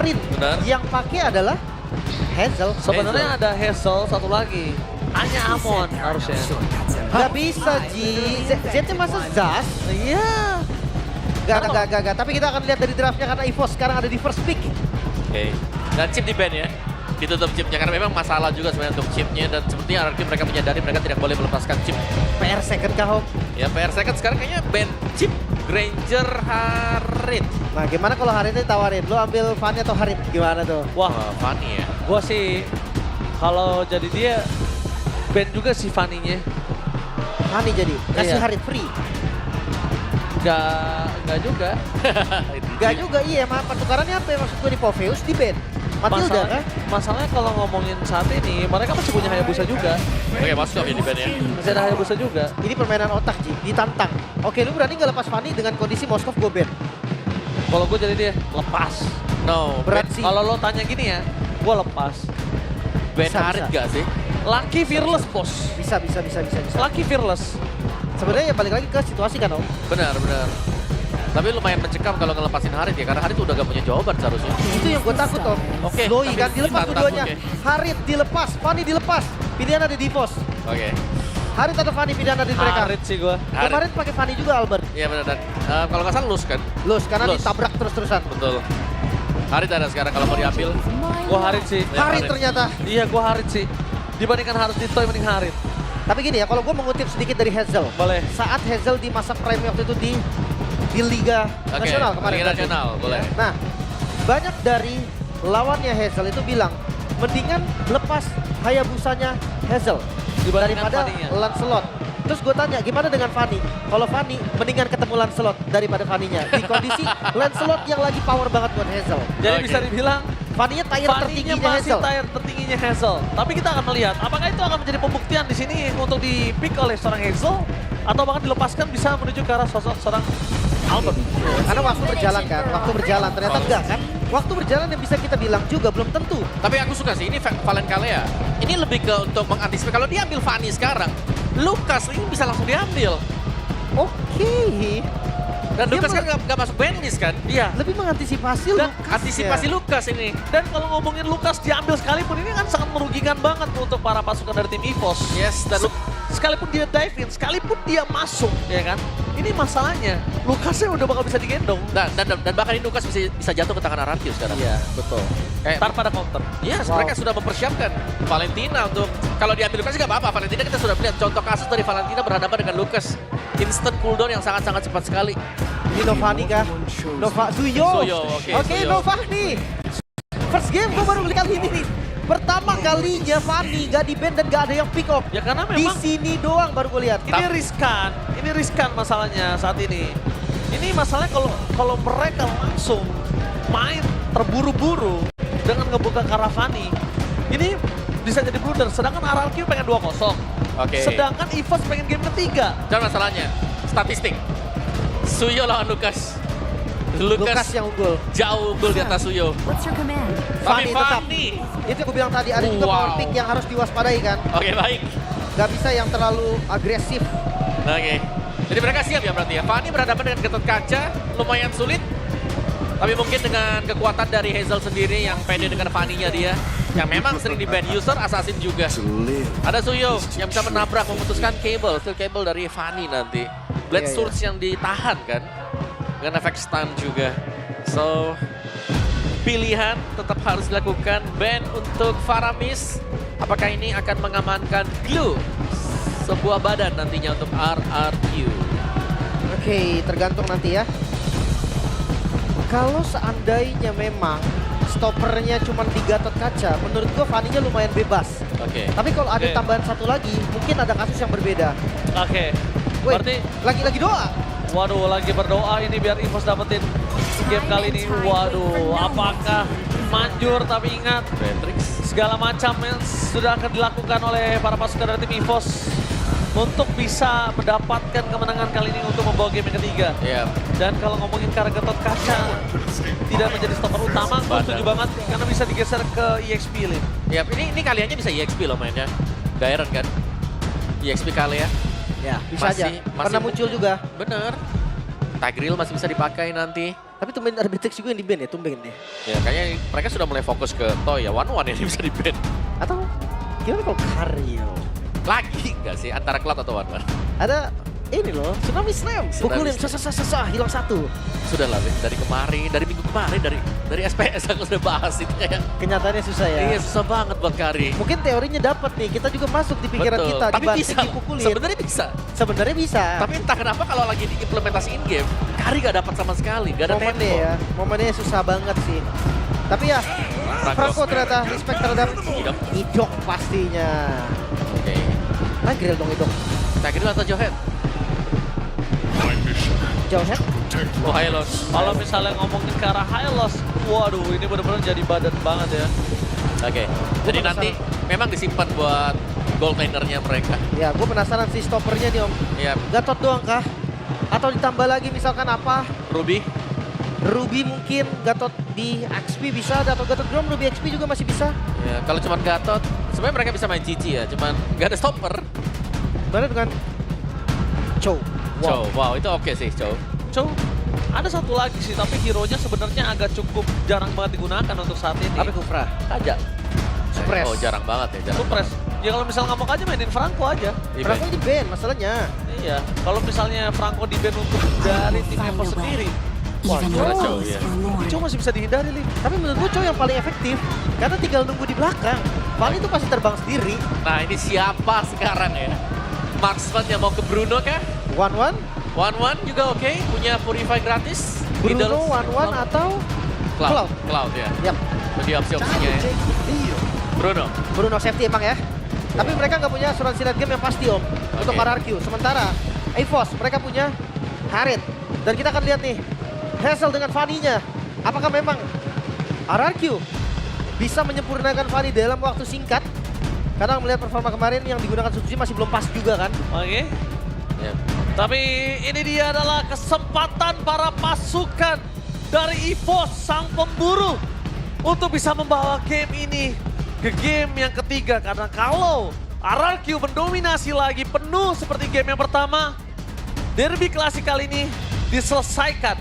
Harit. Benar. Yang pakai adalah Hazel. Sebenarnya ada Hazel satu lagi. Hanya Amon harusnya. Gak bisa, Ji. Z-nya masa Zas? Iya. Gak. Tapi kita akan lihat dari draftnya karena EVOS sekarang ada di first pick. Oke. Dan chip di ban ya. Ditutup chipnya karena memang masalah juga sebenarnya untuk chipnya dan sepertinya RRQ mereka menyadari mereka tidak boleh melepaskan chip. PR second kah, Hom? Ya PR second sekarang kayaknya ban chip Granger Harit. Nah, gimana kalau Haritnya ditawarin? Lo ambil Fanny atau Harit? Gimana tuh? Wah, Fanny ya. gua sih kalau jadi dia ban juga sih Fanny-nya. Fanny jadi? Kasih Iya. Harit free? Enggak juga. Gak juga, iya. Pertukarannya apa ya? Maksud gue di Poveus di ban? Matilda kah? Masalahnya kalau ngomongin saat ini, mereka masih punya Hayabusa juga. Oke, masuk ya di ban ya. Masih ada Hayabusa juga. Ini permainan otak, Ji. Ditantang. Oke, lu berani gak lepas Fanny dengan kondisi Moskov gue ban? Kalau gue jadi dia, lepas. No, Berat sih. Kalau lo tanya gini ya, gue lepas. ban Bisa, Harit bisa. gak sih? Lucky Fearless, bos. Bisa. Lucky Fearless. Sebenarnya ya balik lagi ke situasi kan, Om. Benar. Tapi lumayan mencekam kalau ngelepasin Harit ya, karena Harit udah gak punya jawaban seharusnya. Itu yang gue takut, Om. Oke, Loi tapi kan dilepas ditantang, keduanya. oke. Harit dilepas, Fanny dilepas. Pilihan ada di EVOS. Oke. Harit atau Fanny, pilihan ada di mereka. Harit sih gue. Harit. Kemarin pakai Fanny juga, Albert. Iya benar dan kalau nggak salah lus kan? Lus, karena Lus. ditabrak terus-terusan. Betul. Harit ada sekarang kalau mau diambil. Gue Harit sih. Ya, Harit Harit. ternyata. Iya, gue Harit sih. Dibandingkan harus Ditoy, mending Harit. Tapi gini ya, kalau gue mengutip sedikit dari Hazel. Boleh. Saat Hazel di masa prime waktu itu di Liga Oke, Nasional kemarin. Liga Nasional, boleh. Nah, banyak dari lawannya Hazel itu bilang, mendingan lepas Hayabusanya Hazel Dibandingkan daripada Fanny-nya. Lancelot. Terus gue tanya, gimana dengan Fanny? Kalau Fanny, mendingan ketemu Lancelot daripada Fanny-nya. Di kondisi Lancelot yang lagi power banget buat Hazel. Jadi Oke. bisa dibilang Fanny-nya tier Fanny-nya tertingginya masih Hazel. tier tertingginya Hazel. Tapi kita akan melihat apakah itu akan menjadi pembuktian di sini untuk di-pick oleh seorang Hazel atau bahkan dilepaskan bisa menuju ke arah sosok seorang Albert. Karena waktu berjalan kan, waktu berjalan. Ternyata enggak kan. Waktu berjalan yang bisa kita bilang juga belum tentu. Tapi aku suka sih ini Valen Kalea. Ini lebih ke untuk mengantisipasi kalau dia ambil Fanny sekarang, Lucas ini bisa langsung diambil. Oke. Dan Dia Lucas kan nggak masuk banlist kan? Iya. Lebih mengantisipasi Dan Lucas Antisipasi ya. Lucas ini. Dan kalau ngomongin Lucas diambil sekalipun ini kan sangat merugikan banget untuk para pasukan dari tim EVOS. Yes, dan Sekalipun dia dive in, sekalipun dia masuk, ya kan? Ini masalahnya, Lucasnya udah bakal bisa digendong. dan bahkan ini Lucas bisa jatuh ke tangan RRQ sekarang. Iya, betul. Kayak Tanpa ada counter. Yes, Wow. mereka sudah mempersiapkan Valentina untuk kalau diambil Lucas nggak apa-apa. Valentina kita sudah melihat contoh kasus dari Valentina berhadapan dengan Lucas. Instant cooldown yang sangat-sangat cepat sekali. Ini Novani kah? Suyo. Suyo, oke, Oke, Suyo. Novani. First game gue baru kali ini nih. Pertama kalinya Fanny gak di ban dan gak ada yang pick up. Ya karena Di memang sini doang baru gue lihat. ini riskan masalahnya saat ini. Ini masalahnya kalau mereka langsung main terburu-buru dengan ngebuka Caravani, ini bisa jadi blunder. Sedangkan RRQ pengen 2-0. Oke. Sedangkan EVOS pengen game ketiga. Dan masalahnya statistik. Suyo lawan Lucas. Lucas yang unggul. Jauh unggul di atas Suyo. What's your command? Tapi Fanny tetap. Fanny. Itu gue bilang tadi ada juga Wow. power pick yang harus diwaspadai kan. Oke, baik. Gak bisa yang terlalu agresif. Oke. Jadi mereka siap ya berarti ya. Fanny berhadapan dengan Gatot Kaca, lumayan sulit. Tapi mungkin dengan kekuatan dari Hazel sendiri yang pede dengan Fanny-nya dia. Yang memang sering di ban user, Assassin juga. Ada Suyo yang bisa menabrak, memutuskan cable. Still cable dari Fanny nanti. Blade Iya, iya. Surge yang ditahan kan. Dengan efek stun juga. So, pilihan tetap harus dilakukan. Ban untuk Faramis. Apakah ini akan mengamankan Glue? Sebuah badan nantinya untuk RRQ. Oke, tergantung nanti ya. Kalau seandainya memang stoppernya cuma di Gatot Kaca, menurut gue Fanny-nya lumayan bebas. Oke. Tapi kalau ada Oke. tambahan satu lagi, mungkin ada kasus yang berbeda. Oke. Wih, Berarti, lagi-lagi doa. waduh, lagi berdoa ini biar EVOS dapetin game kali ini. Waduh, apakah manjur? Tapi ingat, Matrix. segala macam yang sudah akan dilakukan oleh para pasukan dari tim EVOS untuk bisa mendapatkan kemenangan kali ini untuk membawa game yang ketiga. Iya. Dan kalau ngomongin karena Gatot Kaca tidak menjadi stopper utama, gue setuju banget karena bisa digeser ke EXP Lin. Ya, ini kaliannya bisa EXP loh mainnya. Gairan kan? EXP kalian. Ya, bisa aja. Masih Pernah muncul juga. Bener. Tigreal masih bisa dipakai nanti. Tapi tumben ada BTX juga yang di ban ya, tumben ya. Ya kayaknya mereka sudah mulai fokus ke Toy ya, One ini bisa di-ban. Atau gimana kalau Karyo? Lagi nggak sih antara Cloud atau One? Ada ini loh, Tsunami Slam. Tsunami Pukulin, Slam. hilang satu. Sudah lah, dari kemarin, dari minggu kemarin, dari SPS aku sudah bahas itu kayak. Kenyataannya susah ya. Iya susah banget buat Kari. Mungkin teorinya dapat nih, kita juga masuk di pikiran Betul. kita. Tapi dibanting, bisa, dipukulin. sebenarnya bisa. Sebenarnya bisa. Tapi entah kenapa kalau lagi diimplementasi in game, Kari gak dapat sama sekali, gak ada momennya tempo. ya, momennya susah banget sih. Tapi ya, Franco ternyata respect terhadap Idok. Idok pastinya. Oke. Nah, grill dong Idok. Tagir atau Johet? Jauh head. Oh, Hylos. Kalau misalnya ngomongin ke arah Hylos, waduh ini benar-benar jadi badan banget ya. Oke. Jadi nanti memang disimpan buat gold lanernya mereka. Ya, gue penasaran sih stoppernya nih Om. Ya, Gatot doang kah? Atau ditambah lagi misalkan apa? Ruby. Ruby mungkin, Gatot di XP bisa, atau Gatot Grom, Ruby XP juga masih bisa. Ya, kalau cuma Gatot, sebenarnya mereka bisa main GG ya, cuman gak ada stopper. Gimana dengan Chow? Chow, wow itu oke sih Chow. Chow, ada satu lagi sih, tapi hero-nya sebenarnya agak cukup jarang banget digunakan untuk saat ini. Apa Kufra? Aja. Supres. Oh jarang banget ya, jarang. Supres. Ya kalau misalnya nggak mau aja mainin Franco aja. Iya, Franco di ban masalahnya. Iya, kalau misalnya Franco di ban untuk dari tim Evo sendiri, wah Even gimana more Chow is ya? for more. Chow masih bisa dihindari, Li. Tapi menurut gue Chow yang paling efektif. Karena tinggal nunggu di belakang. Vali itu pasti terbang sendiri. Nah ini siapa sekarang ya? Marksman yang mau ke Bruno kah? 1-1, One juga oke, punya Purify gratis. Bruno 1-1 atau Cloud. Cloud ya. Yap. Jadi opsi-opsinya ya. Bruno. Bruno safety emang ya. Tapi mereka nggak punya asuransi late game yang pasti Om. Untuk Oke. RRQ. Sementara EVOS mereka punya Harit. Dan kita akan lihat nih. Hazel dengan Fanny-nya. Apakah memang RRQ bisa menyempurnakan Fanny dalam waktu singkat? Karena melihat performa kemarin yang digunakan substitusi masih belum pas juga kan. Oke. Ya. Tapi ini dia adalah kesempatan para pasukan dari EVOS sang pemburu untuk bisa membawa game ini ke game yang ketiga. Karena kalau RRQ mendominasi lagi penuh seperti game yang pertama, derby klasik kali ini diselesaikan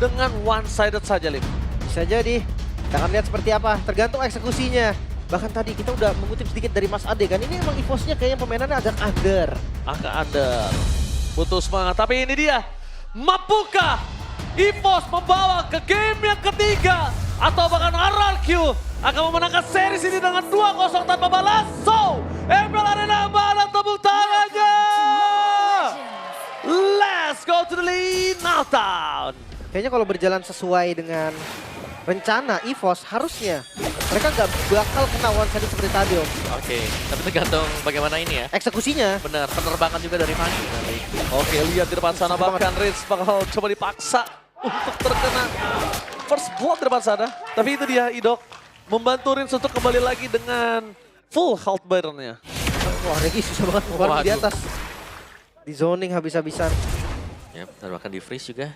dengan one-sided saja, Lim. Bisa jadi. Kita akan lihat seperti apa. Tergantung eksekusinya. Bahkan tadi kita udah mengutip sedikit dari Mas Ade kan. Ini emang EVOS-nya kayaknya permainannya agak under. Agak under. Butuh semangat. Tapi ini dia. Mampukah EVOS membawa ke game yang ketiga? Atau bahkan RRQ akan memenangkan series ini dengan 2-0 tanpa balas? So, Emerald Arena mana tepuk tangannya? Let's go to the lead now town. Kayaknya kalau berjalan sesuai dengan rencana EVOS harusnya mereka nggak bakal kena one sided seperti tadi Om. Oke, tapi tergantung bagaimana ini ya. Eksekusinya. Benar, penerbangan juga dari Fanny. Oke, lihat di depan sana bahkan Ritz bakal coba dipaksa untuk terkena first blood di depan sana. Tapi itu dia Idok membantu Ritz untuk kembali lagi dengan full health bar-nya. Wah Regi susah banget mengeluarkan di Waduh. atas. Di zoning habis-habisan. Ya, penerbangan di freeze juga.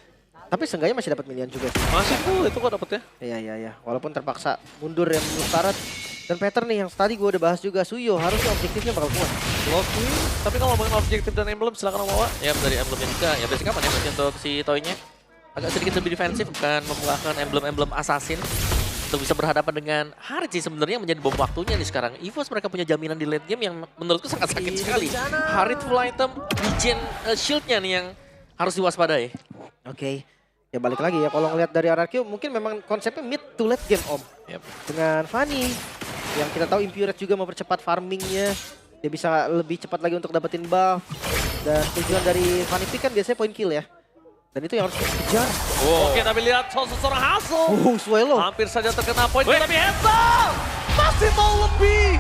Tapi seenggaknya masih dapat minion juga sih. Masih full itu kok dapetnya. Iya. Walaupun terpaksa mundur yang menurut syarat. Dan pattern nih yang tadi gue udah bahas juga. Suyo harusnya objektifnya bakal kuat. Oke, tapi kalau ngomongin objektif dan emblem silakan Om Wawa. Ya, dari emblemnya juga. Ya, basic apa nih berarti untuk si Toy-nya? Agak sedikit lebih defensif, bukan membuahkan emblem-emblem assassin. Untuk bisa berhadapan dengan Harit sih sebenarnya menjadi bom waktunya nih sekarang. EVOS mereka punya jaminan di late game yang menurutku sangat sakit sekali. Harit full item, regen shield-nya nih yang harus diwaspadai. Oke. Ya balik lagi ya. Kalau ngeliat dari RRQ mungkin memang konsepnya mid to late game Om. Yep. Dengan Fanny. Yang kita tahu Impurate juga mempercepat farmingnya. Dia bisa lebih cepat lagi untuk dapetin buff. Dan tujuan dari Fanny Pick kan biasanya point kill ya. Dan itu yang harus kita kejar. Wow. Oke, tapi lihat seorang Hazel. Suelo. Hampir saja terkena poin, tapi Hazel masih mau lebih.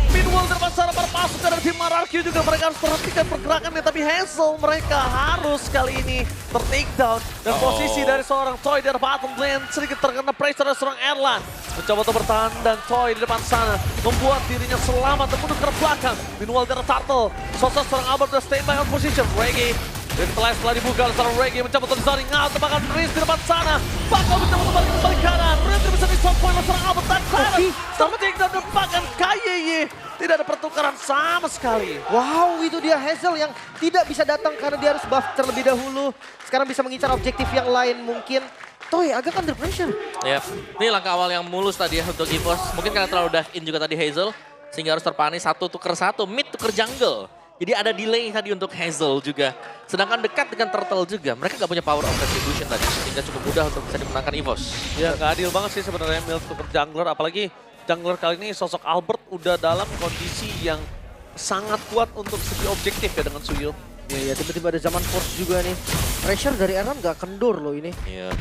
Meanwhile depan sana para pasukan dari tim RRQ juga mereka harus perhatikan pergerakannya, tapi Hazel mereka harus kali ini ter-take down. Dan posisi dari seorang Toy dari bottom lane sedikit terkena pressure dari seorang Erlan. Mencoba untuk bertahan dan Toy di depan sana membuat dirinya selamat dan mundur ke belakang. Meanwhile dari Turtle, sosok seorang Albert sudah stay by on position. Reggie setelah dibuka oleh seorang Reggie mencoba untuk zoning out, bahkan Riz di depan sana bakal mencoba untuk balik kanan. Riz bisa disok poin seorang Albert dan Tyler. Oke. Something dan depakan KYY. Tidak ada pertukaran sama sekali. Wow, itu dia Hazel yang tidak bisa datang karena dia harus buff terlebih dahulu. Sekarang bisa mengincar objektif yang lain mungkin. Toy agak under pressure. Yap, ini langkah awal yang mulus tadi ya untuk EVOS. Mungkin karena terlalu dive in juga tadi Hazel. Sehingga harus terpanis 1 tuker 1, mid tuker jungle. Jadi ada delay tadi untuk Hazel juga. Sedangkan dekat dengan Turtle juga. Mereka nggak punya power of retribution tadi. Sehingga cukup mudah untuk bisa dimenangkan EVOS. Ya nggak adil banget sih sebenarnya Mil tuker jungler. Apalagi jungler kali ini sosok Albert udah dalam kondisi yang sangat kuat untuk segi objektif ya dengan Suyul. Ya, tiba-tiba ada zaman force juga nih. Pressure dari Erlan nggak kendor loh ini. Iya,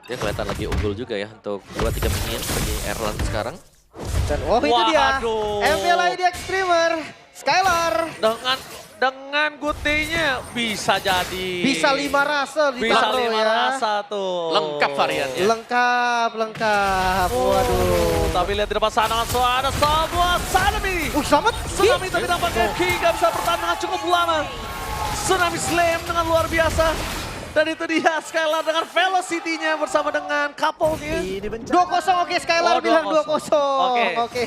dia kelihatan lagi unggul juga ya untuk 2-3 minion bagi Erlan sekarang. Dan itu dia. Waduh. MLID Extremer, Skylar. Dengan Gute-nya bisa jadi. Bisa 5 rasa Bisa ditaruh 5 ya. rasa tuh. Lengkap variannya. Lengkap. Waduh. Tapi lihat di depan sana langsung ada sebuah tsunami. Selamat. Tsunami tapi tampaknya Ki nggak bisa bertahan dengan cukup lama. Tsunami Slam dengan luar biasa. Dan itu dia Skylar dengan velocity-nya bersama dengan couple-nya. 2-0 oke Skylar Oh, bilang 2-0. 2-0. Oke.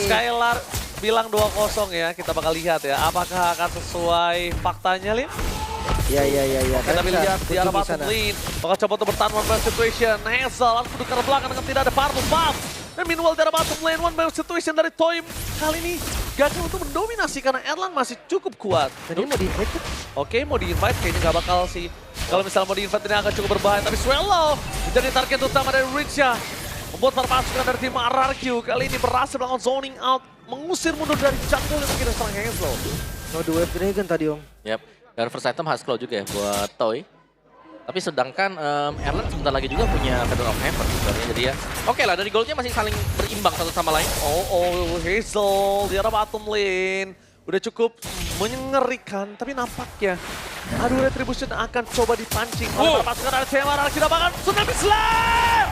Skylar bilang 2-0 ya. Kita bakal lihat ya. Apakah akan sesuai faktanya, Lim? Ya. Kita lihat di arah bottom lane. Bakal coba untuk bertahan one by situation. Hazel harus duduk ke belakang dengan tidak ada Parlo buff. Dan meanwhile di arah bottom lane one by situation dari Toym. Kali ini gagal untuk mendominasi karena Erlan masih cukup kuat. Dan ini mau di-invite. Oke, mau di-invite kayaknya nggak bakal sih. Kalau misalnya mau di-invite ini akan cukup berbahaya. Tapi Swallow menjadi target utama dari Richa. Membuat para pasukan dari tim RRQ kali ini berhasil melakukan zoning out. Mengusir mundur dari jungle yang mungkin serang Hazel. Oh, The Wave Dragon tadi Om. Yap, dan first item harus claw juga ya buat Toy. Tapi sedangkan Erlan sebentar lagi juga punya Feather of Heaven sebenarnya. Jadi ya oke lah, dari goldnya masih saling berimbang satu sama lain. Hazel di arah bottom lane. Udah cukup mengerikan, tapi nampaknya adu retribution akan coba dipancing oleh para pasukan dari tim RRQ. Dapatkan Tsunami Slam!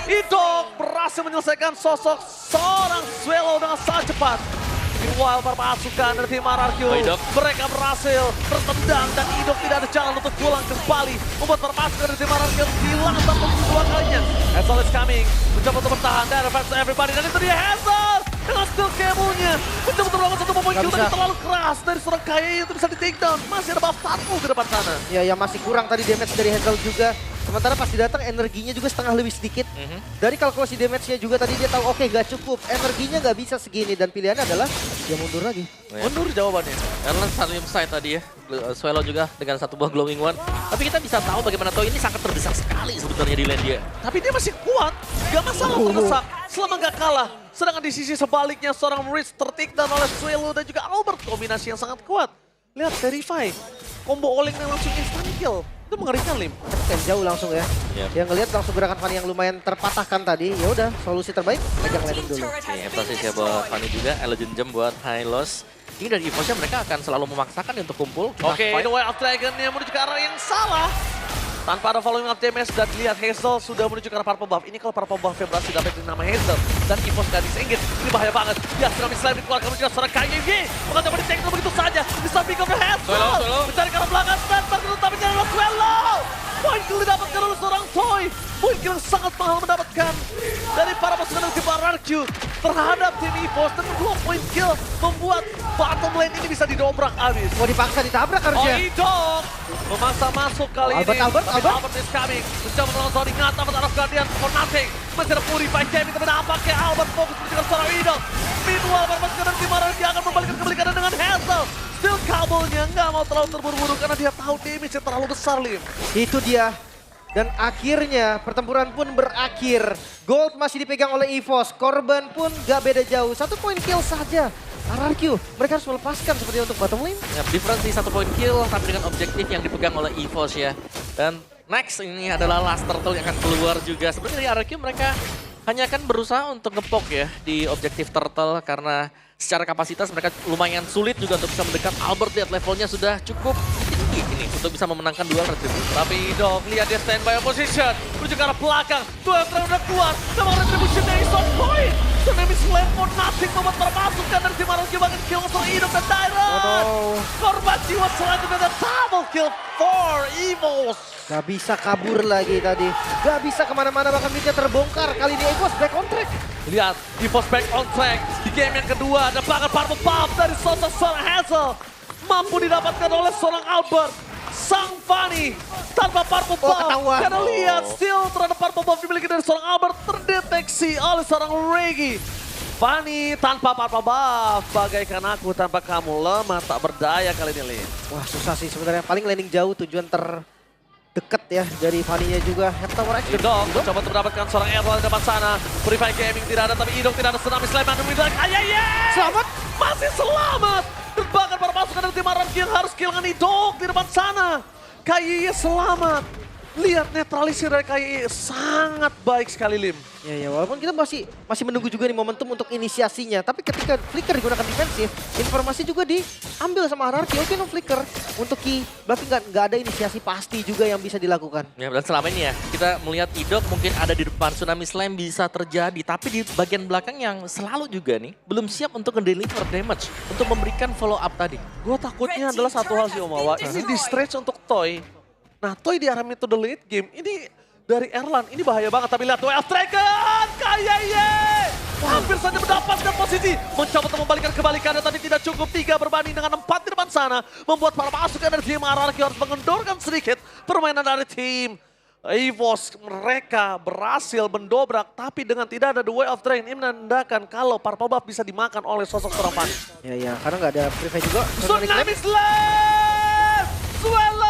Idok berhasil menyelesaikan sosok seorang Swallow dengan sangat cepat. Meanwhile para pasukan dari tim RRQ, mereka berhasil bertendang dan Idok tidak ada jalan untuk pulang kembali. Membuat para pasukan dari tim RRQ hilang tanpa kedua kalinya. Hazel is coming, mencoba untuk bertahan dan advance everybody. Dan itu dia Hazel dengan skill cable-nya. Mencoba untuk melakukan satu point kill tapi terlalu keras dari seorang Kaya itu bisa di take down. Masih ada buff 1 ke depan sana. Ya, yang masih kurang tadi damage dari Hazel juga. Sementara pas datang energinya juga setengah lebih sedikit. Dari kalkulasi damage-nya juga tadi dia tahu oke nggak cukup. Energinya nggak bisa segini dan pilihannya adalah dia mundur lagi. Mundur jawabannya. Erlan Salim side tadi ya. Swallow juga dengan satu buah glowing one. Tapi kita bisa tahu bagaimana Toy ini sangat terbesar sekali sebenarnya di lane dia. Tapi dia masih kuat, gak masalah terdesak selama gak kalah. Sedangkan di sisi sebaliknya seorang Rich tertikdan oleh Swallow dan juga Albert. Kombinasi yang sangat kuat. Lihat Verify, combo all-in yang langsung instant kill. Itu mengerikan Lim. Kan jauh langsung ya. Yang ngelihat langsung gerakan Fanny yang lumayan terpatahkan tadi. Ya udah, solusi terbaik pegang landing dulu. Proses ya buat Fanny juga, Elegant Gem buat Hylos. Ini dari EVOS-nya mereka akan selalu memaksakan untuk kumpul. Oke, ini Way of Dragon yang menuju ke arah yang salah. Tanpa ada following up damage dan lihat Hazel sudah menuju ke arah Purple Buff. Ini kalau Purple Buff yang berhasil dapetin nama Hazel dan EVOS gak disengit. Ini bahaya banget. Ya, Tsunami Slam dikeluarkan menuju ke seorang KYG. Bukan dapat di-take begitu saja. Bisa pick up the Hazel. Mencari ke arah belakang. Spencer tapi jangan Swallow. Point kill didapatkan oleh seorang Toy. Point kill yang sangat mahal mendapatkan dari para pasukan dari tim RRQ terhadap tim EVOS. Dan 2 point kill membuat bottom lane ini bisa didobrak abis. Mau dipaksa ditabrak harusnya. Idok memaksa masuk kali ini. Albert is coming. Mencoba melawan zoning out. Albert out of Guardian for nothing. Masih ada Purify Jamie. Tapi nampaknya Albert fokus menjaga seorang Idok. Meanwhile, para pasukan dari tim RRQ akan membalikkan kebalikannya dengan Hazel. Still kabelnya nggak mau terlalu terburu-buru karena dia tahu damage-nya terlalu besar, Lim. Itu dia. Dan akhirnya pertempuran pun berakhir. Gold masih dipegang oleh EVOS. Korban pun gak beda jauh. 1 point kill saja. RRQ, mereka harus melepaskan seperti untuk bottom lane. Ya, difference di 1 point kill tapi dengan objektif yang dipegang oleh EVOS ya. Dan next ini adalah last turtle yang akan keluar juga. Sebenarnya dari RRQ mereka hanya akan berusaha untuk ngepok ya di objektif turtle karena secara kapasitas mereka lumayan sulit juga untuk bisa mendekat. Albert lihat levelnya sudah cukup tinggi ini untuk bisa memenangkan duel retribution. Tapi Idok lihat dia standby position. Menuju ke arah belakang. Duel terakhir udah keluar. Sama retribution dari on point. Tsunami Slam for nothing membuat para pasukan dari tim RRQ bahkan kill seorang Idok dan Tyron. Korban jiwa selanjutnya ada double kill for EVOS. Gak bisa kabur lagi tadi. Gak bisa kemana-mana, bahkan midnya terbongkar. Kali ini EVOS back on track. Lihat, EVOS back on track. Di game yang kedua, ada banget Purple Puff dari sosok seorang Hazel. Mampu didapatkan oleh seorang Albert. Sang Fanny tanpa Purple Puff. Ketahuan. Karena lihat, steal terhadap Purple Puff dimiliki dari seorang Albert terdeteksi oleh seorang Reggie. Fanny tanpa Purple Buff, bagaikan aku tanpa kamu, lemah tak berdaya kali ini, Lin. Wah susah sih sebenarnya. Paling landing jauh tujuan terdekat ya dari Fanny-nya juga. Head Tower X. Idok mencoba untuk mendapatkan seorang Errol di depan sana. Purify Gaming tidak ada, tapi Idok tidak ada. Tsunami Slam dan Midnight. Selamat. Masih selamat. Dan bahkan para pasukan dari tim Aranki yang harus kehilangan Idok di depan sana. KYY selamat. Lihat netralisir dari KYY sangat baik sekali, Lim. Ya walaupun kita masih menunggu juga nih momentum untuk inisiasinya. Tapi ketika Flicker digunakan defensif, informasi juga diambil sama Hierarchy. Oke, no Flicker untuk Ki. Berarti nggak ada inisiasi pasti juga yang bisa dilakukan. Ya, dan selama ini ya, kita melihat Idok mungkin ada di depan, Tsunami Slam bisa terjadi. Tapi di bagian belakang yang selalu juga nih, belum siap untuk nge-deliver damage. Untuk memberikan follow up tadi. Gue takutnya adalah satu hal sih, Omawa. Ini di stretch untuk Toy. Nah, Toy diarahkan to the late game. Ini dari Erlan, ini bahaya banget. Tapi lihat Duel Dragon, KYY! Hampir saja mendapatkan posisi. Mencoba untuk membalikan kebalikannya, tapi tidak cukup. 3 berbanding dengan 4 di depan sana. Membuat para pasukan dari tim Hierarchy harus mengendorkan sedikit permainan dari tim EVOS. Mereka berhasil mendobrak, tapi dengan tidak ada The Way of Drain. Ini menandakan kalau Purple Buff bisa dimakan oleh sosok seorang Fanny. Ya, karena nggak ada preview juga. Tsunami Slam! Suelo!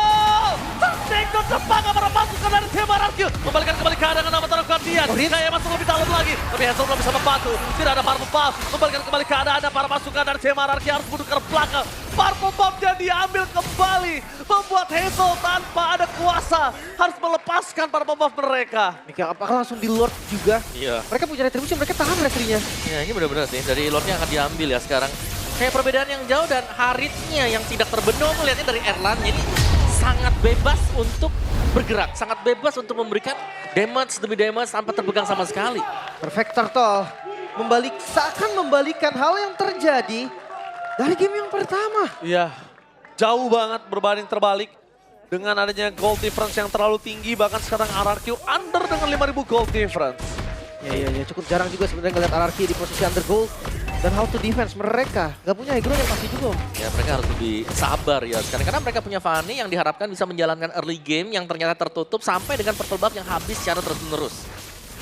Tertekut terbangga para pasukan dari tim Hierarchy. Membalikan kembali keadaan dengan Avatar Guardian. Kayak masuk lebih dalam lagi. Tapi Hazel belum bisa membantu. Tidak ada Purple Buff. Membalikan kembali keadaan para pasukan dari tim Hierarchy harus mundur ke belakang. Purple Buff-nya diambil kembali. Membuat Hazel tanpa ada kuasa. Harus melepaskan Purple Buff mereka. Apakah langsung di Lord juga? Iya. Mereka punya retribusi, mereka tahan retrinya. Ya, ini benar-benar nih, dari Lordnya akan diambil ya sekarang. Kayak perbedaan yang jauh dan Haritnya yang tidak terbendung melihatnya dari Erlan. Jadi sangat bebas untuk bergerak, sangat bebas untuk memberikan damage demi damage tanpa terpegang sama sekali. Perfect Turtle seakan membalikan hal yang terjadi dari game yang pertama. Iya, jauh banget berbanding terbalik. Dengan adanya gold difference yang terlalu tinggi, bahkan sekarang Hierarchy under dengan 5.000 gold difference. Ya, cukup jarang juga sebenarnya ngeliat Hierarchy di posisi under gold. Dan how to defense mereka, gak punya hero yang pasti juga. Ya mereka harus lebih sabar ya sekarang. Karena mereka punya Fanny yang diharapkan bisa menjalankan early game yang ternyata tertutup sampai dengan Purple Buff yang habis secara terus-menerus.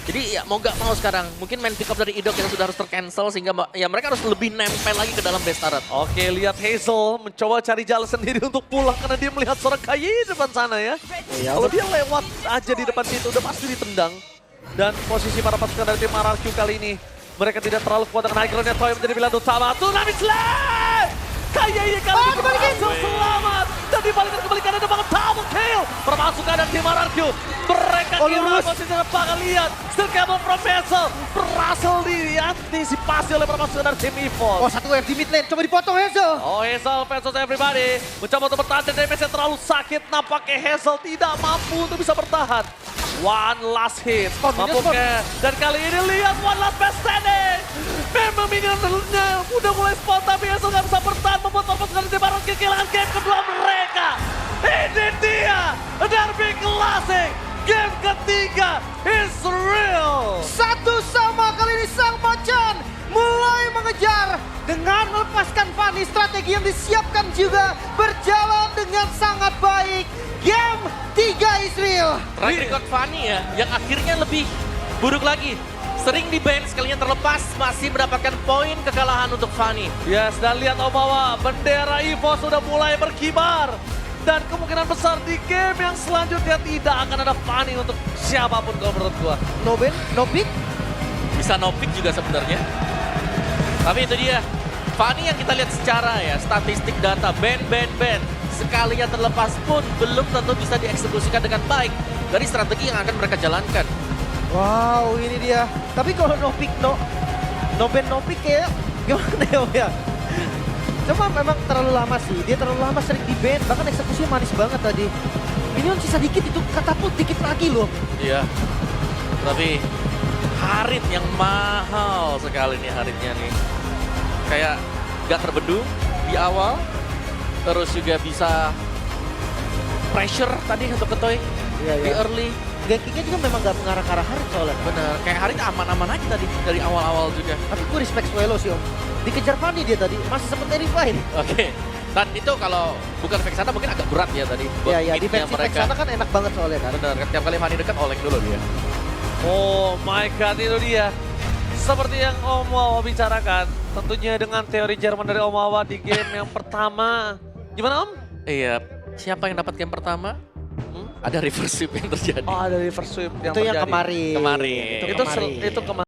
Jadi ya mau gak mau sekarang, mungkin main pick up dari Idok yang sudah harus tercancel sehingga ya mereka harus lebih nempel lagi ke dalam base turret. Oke, lihat Hazel mencoba cari jalan sendiri untuk pulang karena dia melihat seorang KYY di depan sana ya. Kalau dia lewat aja di depan situ udah pasti ditendang. Dan posisi para pasukan dari tim Hierarchy kali ini, mereka tidak terlalu kuat dengan high ground-nya. Toy menjadi pilihan utama. Tsunami Slam! KYY kali ini berhasil selamat. Dan dibalikan kembali karena ada banget double kill. Permasukan dari tim Hierarchy. Mereka kehilangan posisi depan. Lihat. Still cable from Hazel. Berhasil diantisipasi oleh permasukan dari tim EVOS. Oh, satu wave di mid lane, coba dipotong Hazel. Oh, Hazel versus everybody. Mencoba untuk bertahan dan damage-nya terlalu sakit. Nampaknya Hazel tidak mampu untuk bisa bertahan. One last hit. Mampukah? Dan kali ini lihat one last best standing. Memang minionnya udah mulai spawn tapi Hazel gak bisa bertahan. Membuat pasukan dari tim Hierarchy kehilangan game kedua mereka. Ini dia Derby Classic. Game ketiga is real. Satu sama kali ini Sang Macan mulai mengejar dengan melepaskan Fanny. Strategi yang disiapkan juga berjalan dengan sangat baik. Game 3 is real. Track record Fanny ya, yang akhirnya lebih buruk lagi. Sering di ban, sekalinya terlepas, masih mendapatkan poin kekalahan untuk Fanny. Yes, dan lihat Omawa, bendera EVOS sudah mulai berkibar. Dan kemungkinan besar di game yang selanjutnya tidak akan ada Fanny untuk siapapun kalau menurut gua. No ban, no pick. Bisa no pick juga sebenarnya. Tapi itu dia, Fanny yang kita lihat secara ya, statistik data, ban. Sekalinya terlepas pun belum tentu bisa dieksekusikan dengan baik dari strategi yang akan mereka jalankan. Wow, ini dia. Tapi kalau no pick, no ban, no pick kayak gimana ya? Cuma memang terlalu lama sih. Dia terlalu lama sering di ban, bahkan eksekusinya manis banget tadi. Minion sisa dikit itu katapult dikit lagi loh. Iya. Tapi Harit yang mahal sekali nih Haritnya nih. Kayak gak terbendung di awal. Terus juga bisa pressure tadi untuk Ketoy. Iya, di iya. early. Gankingnya juga memang gak mengarah ke arah Harit soalnya. Bener, kayak Harit aman-aman aja tadi dari awal-awal juga. Tapi gue respect Suelo sih om. Dikejar Fanny dia tadi, masih sempet revive. Oke. Dan itu kalau bukan Vexana mungkin agak berat ya tadi. buat Iya, iya, hitnya defensive mereka. Vexana kan enak banget soalnya kan. Bener, setiap kali Fanny dekat oleng dulu dia. Oh my god, itu dia. Seperti yang Om Wawa bicarakan, tentunya dengan teori Jerman dari Om Wawa di game yang pertama. Gimana Om? Iya, siapa yang dapat game pertama? Ada reverse sweep yang terjadi. Oh, ada reverse sweep yang Itu yang terjadi. kemarin. Kemarin. Itu kemarin.